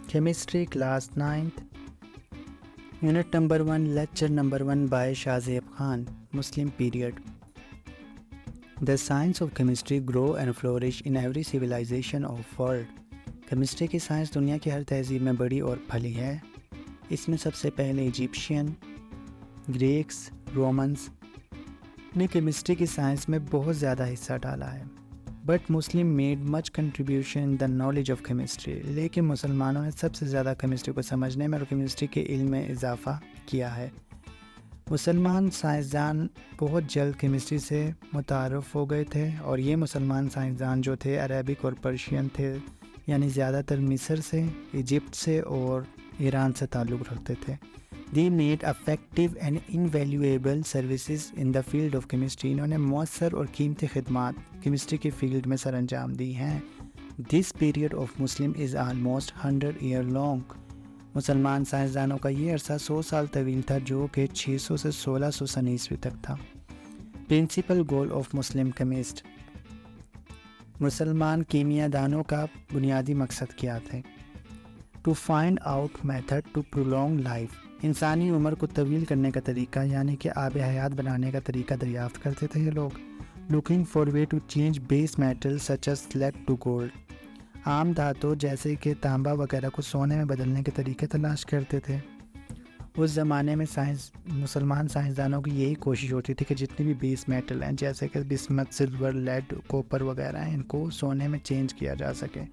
Chemistry Class 9th Unit number 1 Lecture number 1 by Shahzeb Khan Muslim period. The science of chemistry grow and flourish in every civilization of world. Chemistry کی science دنیا کی ہر تہذیب میں بڑی اور پھلی ہے. اس میں سب سے پہلے ایجپشین، گریکس، رومنز نے کیمسٹری کی سائنس میں بہت زیادہ حصہ ڈالا ہے. But Muslim made much contribution in the knowledge of chemistry. لیکن مسلمانوں نے سب سے زیادہ کیمسٹری کو سمجھنے میں اور کیمسٹری کے علم میں اضافہ کیا ہے. مسلمان سائنسدان بہت جلد کیمسٹری سے متعارف ہو گئے تھے، اور یہ مسلمان سائنسدان جو تھے عربک اور پرشین تھے، یعنی زیادہ تر مصر سے، ایجپٹ سے اور ایران سے تعلق رکھتے تھے. They made effective and invaluable services in the field of chemistry. انہوں نے مؤثر اور قیمتی خدمات کیمسٹری کی فیلڈ میں سر انجام دی ہیں. This period of Muslim is almost 100 year long. مسلمان سائنسدانوں کا یہ عرصہ 100 سال طویل تھا، جو کہ 600 سے 1600 سن عیسوی تک تھا. Principal goal of Muslim chemist. مسلمان کیمیا دانوں کا بنیادی مقصد کیا تھے؟ To find out method to prolong life. انسانی عمر کو طویل کرنے کا طریقہ، یعنی کہ آب حیات بنانے کا طریقہ دریافت کرتے تھے یہ لوگ. Looking for way to change base metals such as lead to gold. عام دھاتوں جیسے کہ تانبا وغیرہ کو سونے میں بدلنے کے طریقے تلاش کرتے تھے. اس زمانے میں مسلمان سائنسدانوں کی یہی کوشش ہوتی تھی کہ جتنی بھی بیس میٹل ہیں جیسے کہ بسمت، سلور، لیڈ، کوپر وغیرہ ہیں، ان کو سونے میں چینج کیا جا سکے.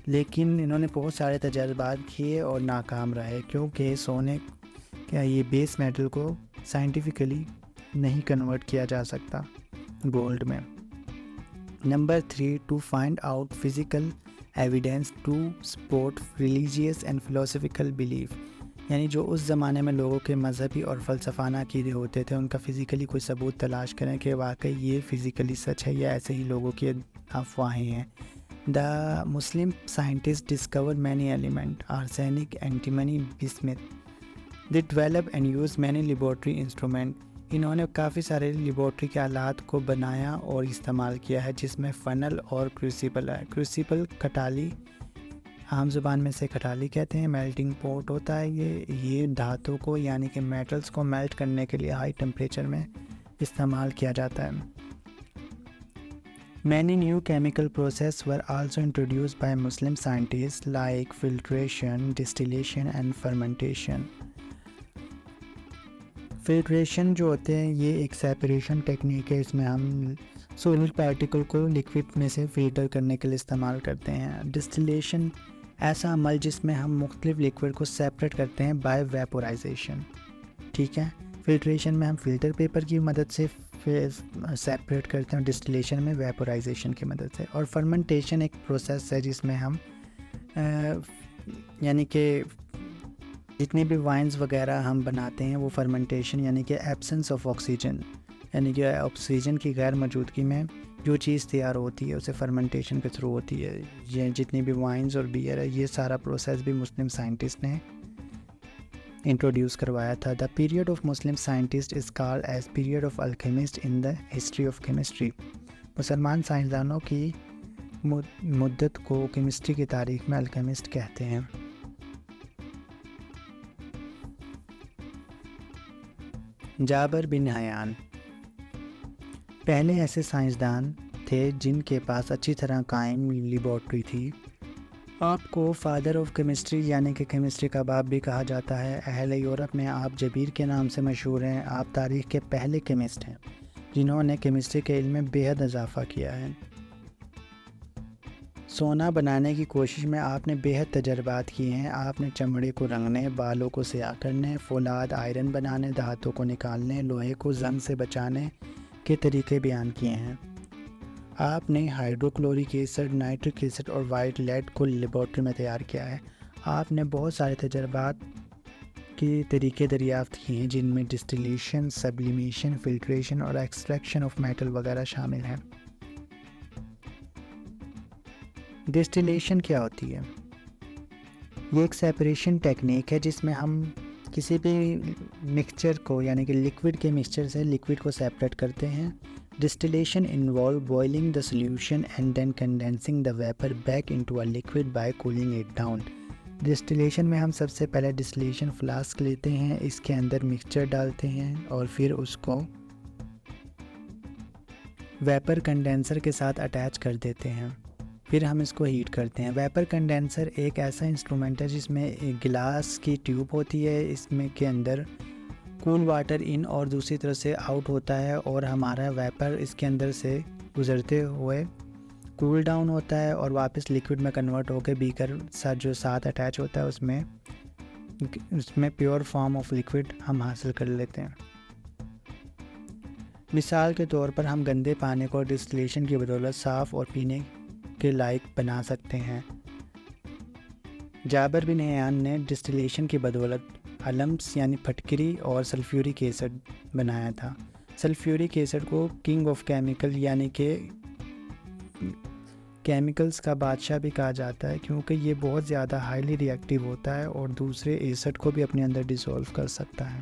لیکن انہوں نے بہت سارے تجربات کیے اور ناکام رہے، کیونکہ سونے کیا یہ بیس میٹل کو سائنٹیفکلی نہیں کنورٹ کیا جا سکتا گولڈ میں. Number 3 to find out physical evidence to support religious and philosophical belief. یعنی جو اس زمانے میں لوگوں کے مذہبی اور فلسفانہ عقیدے ہوتے تھے، ان کا فزیکلی کوئی ثبوت تلاش کریں کہ واقعی یہ فزیکلی سچ ہے یا ایسے ہی لوگوں کی افواہیں ہیں. The Muslim scientists discovered many elements, arsenic, antimony, bismuth. They developed and used many laboratory instruments. انہوں نے کافی سارے لیبارٹری کے آلات کو بنایا اور استعمال کیا ہے، جس میں فنل اور کروسیبل ہے. کروسیبل کھٹالی، عام زبان میں سے کھٹالی کہتے ہیں. میلٹنگ پوٹ ہوتا ہے یہ دھاتوں کو یعنی کہ میٹلز کو میلٹ کرنے کے لیے ہائی ٹمپریچر میں استعمال کیا جاتا ہے. Many new chemical processes were also introduced by Muslim scientists like filtration, distillation and fermentation. Filtration جو ہوتے ہیں یہ ایک سیپریشن ٹیکنیک ہے. اس میں ہم سولر پارٹیکل کو لکوڈ میں سے فلٹر کرنے کے لیے استعمال کرتے ہیں. ڈسٹیلیشن ایسا عمل جس میں ہم مختلف لکوڈ کو سیپریٹ کرتے ہیں بائی ویپورائزیشن. ٹھیک ہے. فلٹریشن میں ہم فلٹر پیپر کی مدد سے سیپریٹ کرتے ہیں، ڈسٹیلیشن میں ویپورائزیشن کی مدد سے. اور فرمنٹیشن ایک پروسیس ہے جس میں ہم یعنی کہ جتنی بھی وائنز وغیرہ ہم بناتے ہیں وہ فرمنٹیشن یعنی کہ ایبسنس آف آکسیجن، یعنی کہ آکسیجن کی غیر موجودگی میں جو چیز تیار ہوتی ہے اسے فرمنٹیشن کے تھرو ہوتی ہے. یہ جتنی بھی وائنز اور بیئر ہے، یہ سارا پروسیس بھی مسلم سائنٹسٹ نے انٹروڈیوس کروایا تھا. The period of Muslim scientist is called as period of alchemist in the history of chemistry. مسلمان سائنسدانوں کی مدت کو کیمسٹری کی تاریخ میں الکیمسٹ کہتے ہیں. جابر بن حیان پہلے ایسے سائنسدان تھے جن کے پاس اچھی طرح قائم لیبارٹری تھی. آپ کو فادر آف کیمسٹری یعنی کہ کیمسٹری کا باپ بھی کہا جاتا ہے. اہل یورپ میں آپ جبیر کے نام سے مشہور ہیں. آپ تاریخ کے پہلے کیمسٹ ہیں جنہوں نے کیمسٹری کے علم میں بے حد اضافہ کیا ہے. سونا بنانے کی کوشش میں آپ نے بے حد تجربات کیے ہیں. آپ نے چمڑے کو رنگنے، بالوں کو سیاہ کرنے، فولاد آئرن بنانے، دھاتوں کو نکالنے، لوہے کو زنگ سے بچانے کے طریقے بیان کیے ہیں. آپ نے ہائیڈروکلورک ایسڈ، نائٹرک ایسڈ اور وائٹ لیڈ کو لیبارٹری میں تیار کیا ہے. آپ نے بہت سارے تجربات کے طریقے دریافت کیے ہیں جن میں ڈسٹیلیشن، سبلیمیشن، فلٹریشن اور ایکسٹریکشن آف میٹل وغیرہ شامل ہیں. ڈسٹیلیشن کیا ہوتی ہے؟ یہ ایک سیپریشن ٹیکنیک ہے جس میں ہم کسی بھی مکسچر کو یعنی کہ لکوڈ کے مکسچر سے لکوڈ کو سیپریٹ کرتے ہیں. Distillation involve boiling the solution and then condensing the vapour back into a liquid by cooling it down. Distillation میں ہم سب سے پہلے ڈسٹیلیشن فلاسک لیتے ہیں، اس کے اندر مکسچر ڈالتے ہیں اور پھر اس کو ویپر کنڈینسر کے ساتھ اٹیچ کر دیتے ہیں، پھر ہم اس کو ہیٹ کرتے ہیں۔ ویپر کنڈینسر ایک ایسا انسٹرومنٹ ہے جس میں ایک گلاس کی ٹیوب ہوتی ہے، اس میں کے اندر کول واٹر ان اور دوسری طرف سے آؤٹ ہوتا ہے اور ہمارا ویپر اس کے اندر سے گزرتے ہوئے کول ڈاؤن ہوتا ہے اور واپس لیکوڈ میں کنورٹ ہو کے بیکر ساتھ جو ساتھ اٹیچ ہوتا ہے اس میں پیور فارم آف لیکوڈ ہم حاصل کر لیتے ہیں۔ مثال کے طور پر ہم گندے پانی کو ڈسٹیلیشن کی بدولت صاف اور پینے کے لائق بنا سکتے ہیں۔ جابر بن حیان نے ڈسٹیلیشن کی بدولت المس یعنی پھٹکری اور سلفیورک ایسڈ بنایا تھا۔ سلفیورک ایسڈ کو کنگ آف کیمیکل یعنی کہ کیمیکلز کا بادشاہ بھی کہا جاتا ہے، کیونکہ یہ بہت زیادہ ہائیلی ری ایکٹیو ہوتا ہے اور دوسرے ایسڈ کو بھی اپنے اندر ڈیزولو کر سکتا ہے۔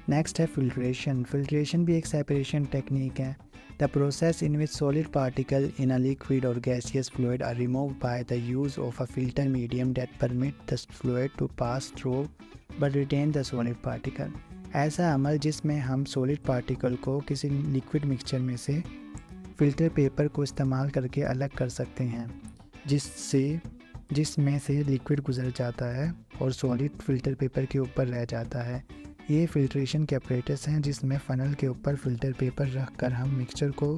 نیکسٹ ہے فلٹریشن۔ فلٹریشن بھی ایک سیپریشن ٹیکنیک ہے۔ The process in which solid particles in a liquid or gaseous fluid are removed by the use of a filter medium that permit the fluid to pass through but retain the solid particle۔ ایسا عمل جس میں ہم sold particle کو کسی liquid mixture میں سے filter paper کو استعمال کر کے الگ کر سکتے ہیں، جس میں سے لیکوڈ گزر جاتا ہے اور سولڈ فلٹر پیپر کے اوپر رہ جاتا ہے۔ یہ فلٹریشن کے اپریٹس ہیں جس میں فنل کے اوپر فلٹر پیپر رکھ کر ہم مکسچر کو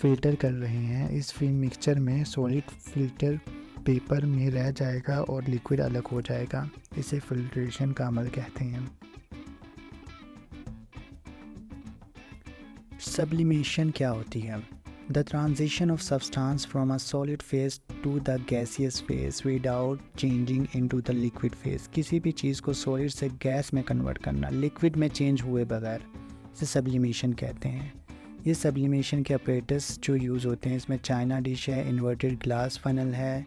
فلٹر کر رہے ہیں۔ اس مکسچر میں سولڈ فلٹر پیپر میں رہ جائے گا اور لیکوڈ الگ ہو جائے گا، اسے فلٹریشن کا عمل کہتے ہیں۔ سبلیمیشن کیا ہوتی ہے؟ The transition of substance from a solid phase to the gaseous phase without changing into the liquid phase۔ کسی بھی چیز کو سولڈ سے گیس میں کنورٹ کرنا لیکوڈ میں چینج ہوئے بغیر، اسے سبلیمیشن کہتے ہیں۔ یہ سبلیمیشن کے اپریٹس جو یوز ہوتے ہیں، اس میں چائنا ڈش ہے، انورٹڈ گلاس فنل ہے،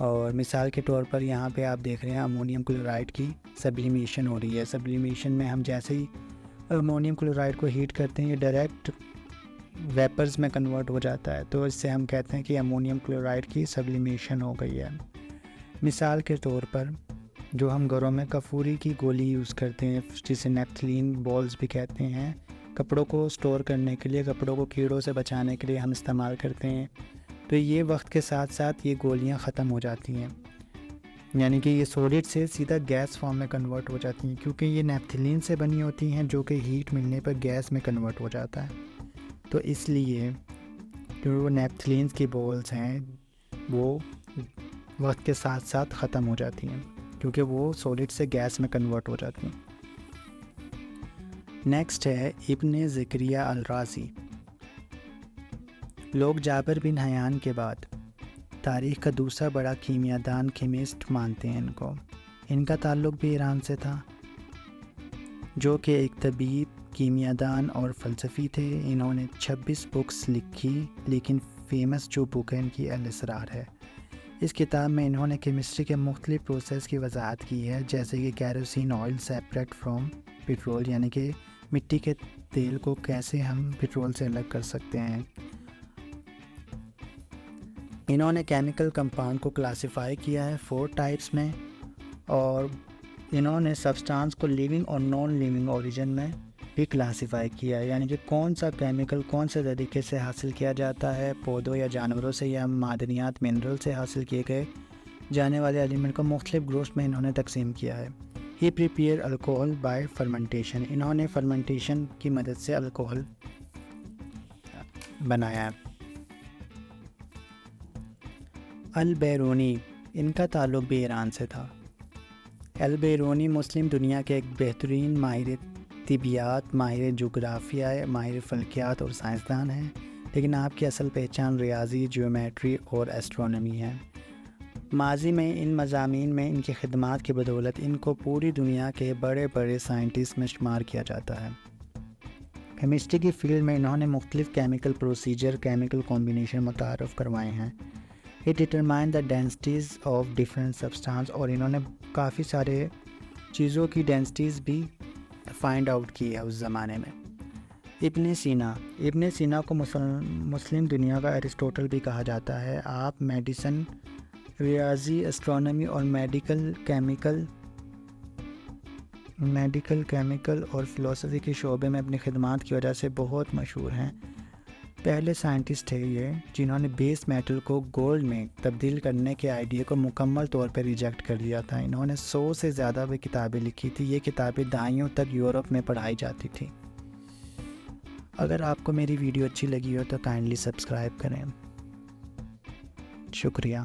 اور مثال کے طور پر یہاں پہ آپ دیکھ رہے ہیں امونیم کلورائڈ کی سبلیمیشن ہو رہی ہے۔ سبلیمیشن میں ہم جیسے ہی امونیم کلورائڈ کو ہیٹ کرتے ہیں، یہ ڈائریکٹ ویپرز میں کنورٹ ہو جاتا ہے، تو اس سے ہم کہتے ہیں کہ امونیم کلورائڈ کی سبلیمیشن ہو گئی ہے۔ مثال کے طور پر جو ہم گھروں میں کافوری کی گولی یوز کرتے ہیں، جسے نیپتھلین بالز بھی کہتے ہیں، کپڑوں کو سٹور کرنے کے لیے، کپڑوں کو کیڑوں سے بچانے کے لیے ہم استعمال کرتے ہیں، تو یہ وقت کے ساتھ ساتھ یہ گولیاں ختم ہو جاتی ہیں، یعنی کہ یہ سولڈ سے سیدھا گیس فارم میں کنورٹ ہو جاتی ہیں، کیونکہ یہ نیپتھلین سے بنی ہوتی ہیں جو کہ ہیٹ ملنے پر گیس میں کنورٹ ہو جاتا ہے۔ تو اس لیے جو نیپتھلینز کی بولز ہیں وہ وقت کے ساتھ ساتھ ختم ہو جاتی ہیں، کیونکہ وہ سولڈ سے گیس میں کنورٹ ہو جاتی ہیں۔ نیکسٹ ہے ابن زکریہ الرازی۔ لوگ جابر بن حیان کے بعد تاریخ کا دوسرا بڑا کیمیاء دان کیمسٹ مانتے ہیں ان کو۔ ان کا تعلق بھی ایران سے تھا، جو کہ ایک طبیب، کیمیاء دان اور فلسفی تھے۔ انہوں نے 26 بکس لکھی، لیکن فیمس جو بک ہے ان کی الاسرار ہے۔ اس کتاب میں انہوں نے کیمسٹری کے مختلف پروسیس کی وضاحت کی ہے، جیسے کہ kerosene oil separate from petrol, یعنی کہ مٹی کے تیل کو کیسے ہم پیٹرول سے الگ کر سکتے ہیں۔ انہوں نے کیمیکل کمپاؤنڈ کو کلاسیفائی کیا ہے 4 ٹائپس میں، اور انہوں نے سبسٹانس کو لیونگ اور نان لیونگ اوریجن میں بھی کلاسیفائی کیا ہے، یعنی کہ کون سا کیمیکل کون سے طریقے سے حاصل کیا جاتا ہے، پودوں یا جانوروں سے یا معدنیات منرل سے حاصل کیے گئے جانے والے ایلیمنٹ کو مختلف گروپس میں انہوں نے تقسیم کیا ہے۔ ہی پریپیئر الکوہل بائی فرمنٹیشن، انہوں نے فرمنٹیشن کی مدد سے الکوہل بنایا ہے۔ البیرونی، ان کا تعلق بھی ایران سے تھا۔ البیرونی مسلم دنیا کے ایک بہترین ماہر طبیعیات، ماہر جغرافیہ، ماہر فلکیات اور سائنسدان ہیں، لیکن آپ کی اصل پہچان ریاضی، جیومیٹری اور ایسٹرونومی ہے۔ ماضی میں ان مضامین میں ان کی خدمات کی بدولت ان کو پوری دنیا کے بڑے بڑے سائنٹسٹ میں شمار کیا جاتا ہے۔ کیمسٹری کی فیلڈ میں انہوں نے مختلف کیمیکل پروسیجر، کیمیکل کمبینیشن متعارف کروائے ہیں۔ He determined the densities of different substances، اور انہوں نے کافی سارے چیزوں کی ڈینسٹیز بھی فائنڈ آؤٹ کی ہے اس زمانے میں۔ ابن سینا کو مسلم دنیا کا ایرسٹوٹل بھی کہا جاتا ہے۔ آپ میڈیسن ریاضی، اسٹرانومی اور میڈیکل کیمیکل اور فلسفی کے شعبے میں اپنی خدمات کی وجہ سے بہت مشہور ہیں۔ پہلے سائنٹسٹ تھے یہ جنہوں نے بیس میٹل کو گولڈ میں تبدیل کرنے کے آئیڈیا کو مکمل طور پر ریجیکٹ کر دیا تھا۔ انہوں نے 100 سے زیادہ بھی کتابیں لکھی تھی۔ یہ کتابیں دہائیوں تک یورپ میں پڑھائی جاتی تھی۔ اگر آپ کو میری ویڈیو اچھی لگی ہو تو کائنڈلی سبسکرائب کریں۔ شکریہ۔